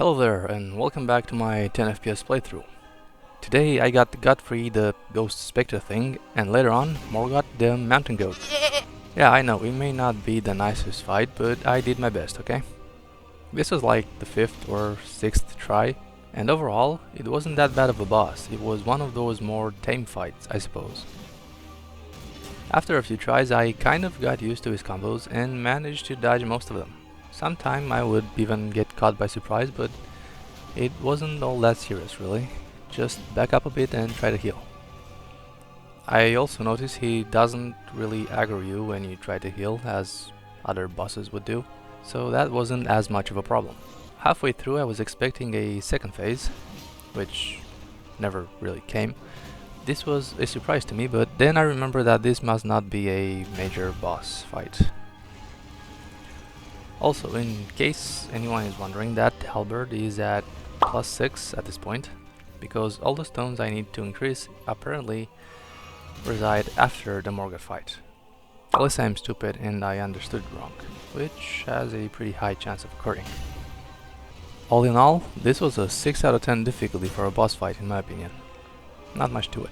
Hello there, and welcome back to my 10 FPS playthrough. Today I got the Godfrey the Ghost Spectre thing, and later on Morgott the Mountain Goat. Yeah, I know, it may not be the nicest fight, but I did my best, okay? This was like the 5th or 6th try, and overall, it wasn't that bad of a boss. It was one of those more tame fights, I suppose. After a few tries, I kind of got used to his combos and managed to dodge most of them. Sometime I would even get caught by surprise, but it wasn't all that serious really. Just back up a bit and try to heal. I also noticed he doesn't really aggro you when you try to heal as other bosses would do, so that wasn't as much of a problem. Halfway through I was expecting a second phase, which never really came. This was a surprise to me, but then I remember that this must not be a major boss fight. Also, in case anyone is wondering, that halberd is at +6 at this point, because all the stones I need to increase apparently reside after the Morgott fight. Unless I'm stupid and I understood wrong, which has a pretty high chance of occurring. All in all, this was a 6 out of 10 difficulty for a boss fight in my opinion. Not much to it.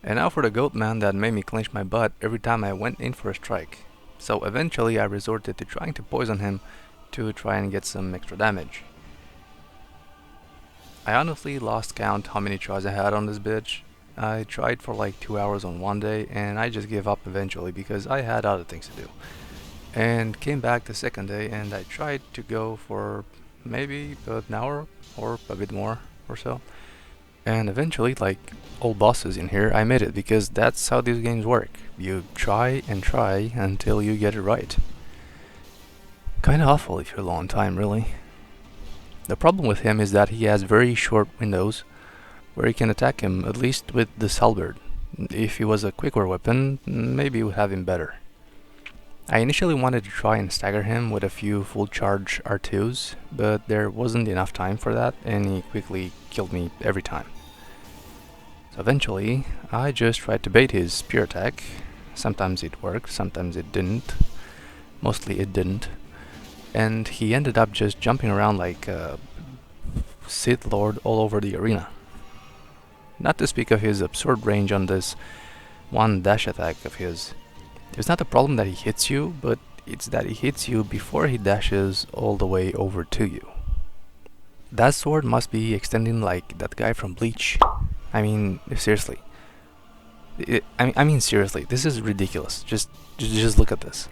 And now for the goat man that made me clench my butt every time I went in for a strike. So eventually I resorted to trying to poison him to try and get some extra damage. I honestly lost count how many tries I had on this bitch. I tried for like 2 hours on one day and I just gave up eventually because I had other things to do. And came back the second day and I tried to go for maybe an hour or a bit more or so. And eventually, like all bosses in here, I made it because that's how these games work. You try and try until you get it right. Kinda awful if you're low on time, really. The problem with him is that he has very short windows where you can attack him, at least with this halberd. If he was a quicker weapon, maybe it would have him better. I initially wanted to try and stagger him with a few full charge R2s, but there wasn't enough time for that and he quickly killed me every time. So eventually, I just tried to bait his spear attack. Sometimes it worked, sometimes it didn't. Mostly it didn't. And he ended up just jumping around like a Sith Lord all over the arena. Not to speak of his absurd range on this one dash attack of his. It's not the problem that he hits you, but it's that he hits you before he dashes all the way over to you. That sword must be extending like that guy from Bleach. I mean, seriously. I mean seriously, this is ridiculous. Just look at this.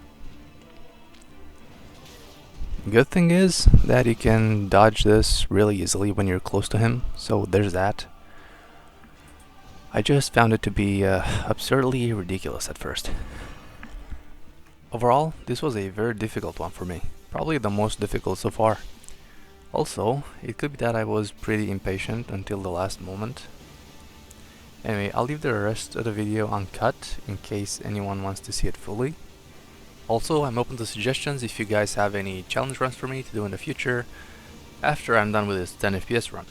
Good thing is that you can dodge this really easily when you're close to him, so there's that. I just found it to be absurdly ridiculous at first. Overall, this was a very difficult one for me, probably the most difficult so far. Also, it could be that I was pretty impatient until the last moment. Anyway, I'll leave the rest of the video uncut in case anyone wants to see it fully. Also, I'm open to suggestions if you guys have any challenge runs for me to do in the future after I'm done with this 10 FPS run.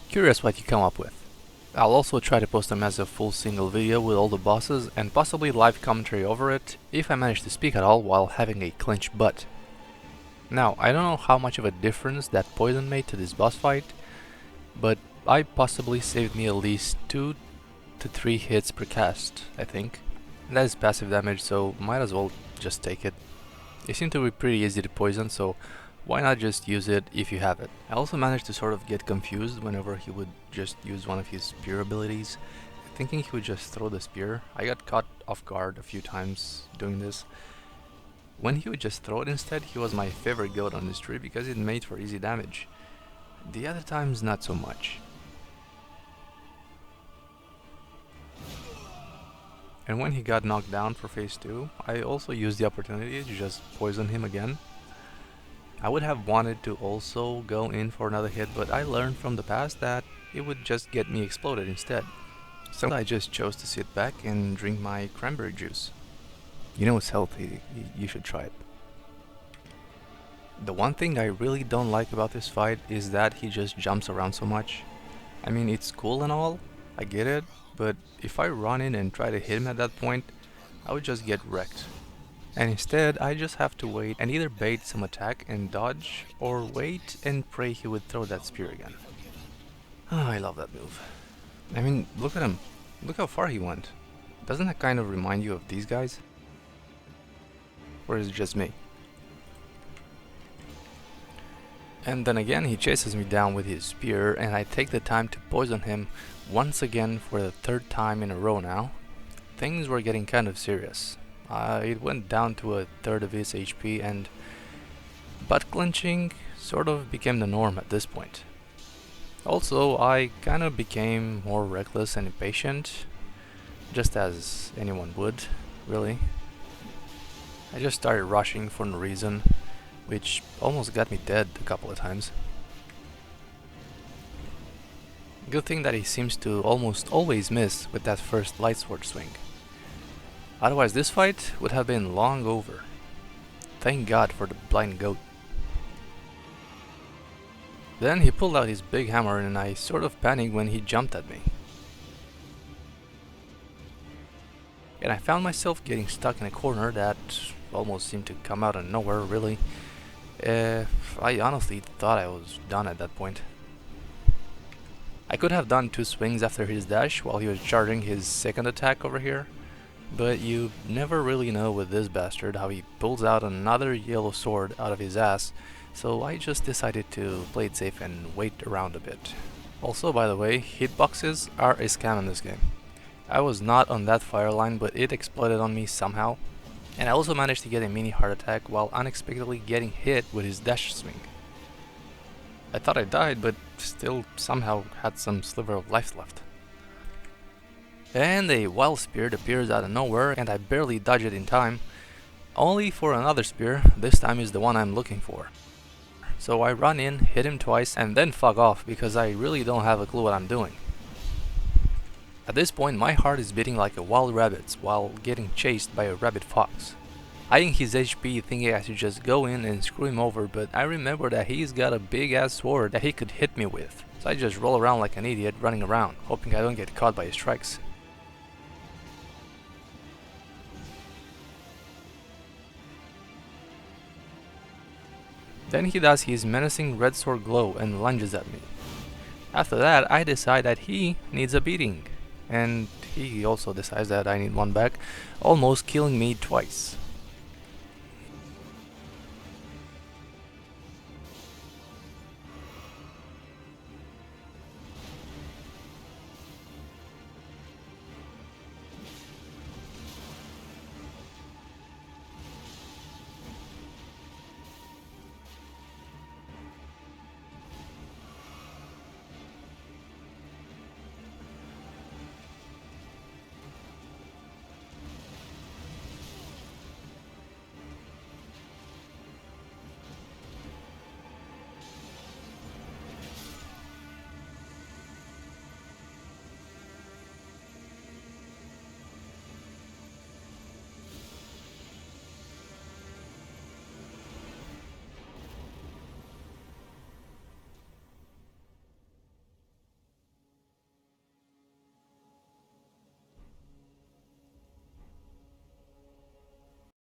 Curious what you come up with. I'll also try to post them as a full single video with all the bosses and possibly live commentary over it if I manage to speak at all while having a clenched butt. Now, I don't know how much of a difference that poison made to this boss fight, but I possibly saved me at least 2 to 3 hits per cast, I think. And that is passive damage, so might as well just take it. It seemed to be pretty easy to poison, so why not just use it if you have it? I also managed to sort of get confused whenever he would just use one of his spear abilities, thinking he would just throw the spear. I got caught off guard a few times doing this. When he would just throw it instead, he was my favorite goat on this tree because it made for easy damage. The other times, not so much. And when he got knocked down for phase 2, I also used the opportunity to just poison him again. I would have wanted to also go in for another hit, but I learned from the past that it would just get me exploded instead. So I just chose to sit back and drink my cranberry juice. You know it's healthy, you should try it. The one thing I really don't like about this fight is that he just jumps around so much. I mean, it's cool and all, I get it, but if I run in and try to hit him at that point, I would just get wrecked. And instead, I just have to wait and either bait some attack and dodge, or wait and pray he would throw that spear again. Oh, I love that move. I mean, look at him. Look how far he went. Doesn't that kind of remind you of these guys? Or is it just me? And then again he chases me down with his spear, and I take the time to poison him once again for the third time in a row now. Things were getting kind of serious. It went down to a third of his HP, and butt clenching sort of became the norm at this point. Also, I kind of became more reckless and impatient, just as anyone would, really. I just started rushing for no reason, which almost got me dead a couple of times. Good thing that he seems to almost always miss with that first lightsword swing. Otherwise this fight would have been long over. Thank God for the blind goat. Then he pulled out his big hammer and I sort of panicked when he jumped at me. And I found myself getting stuck in a corner that almost seemed to come out of nowhere, really. I honestly thought I was done at that point. I could have done 2 swings after his dash while he was charging his second attack over here, but you never really know with this bastard how he pulls out another yellow sword out of his ass, so I just decided to play it safe and wait around a bit. Also, by the way, hitboxes are a scam in this game. I was not on that fire line, but it exploded on me somehow. And I also managed to get a mini heart attack while unexpectedly getting hit with his dash swing. I thought I died, but still somehow had some sliver of life left. And a wild spear appears out of nowhere, and I barely dodge it in time, only for another spear. This time is the one I'm looking for. So I run in, hit him twice, and then fuck off because I really don't have a clue what I'm doing. At this point, my heart is beating like a wild rabbit's while getting chased by a rabid fox. Eyeing his HP, thinking I should just go in and screw him over, but I remember that he's got a big ass sword that he could hit me with. So I just roll around like an idiot, running around, hoping I don't get caught by his strikes. Then he does his menacing red sword glow and lunges at me. After that, I decide that he needs a beating. And he also decides that I need one back, almost killing me twice.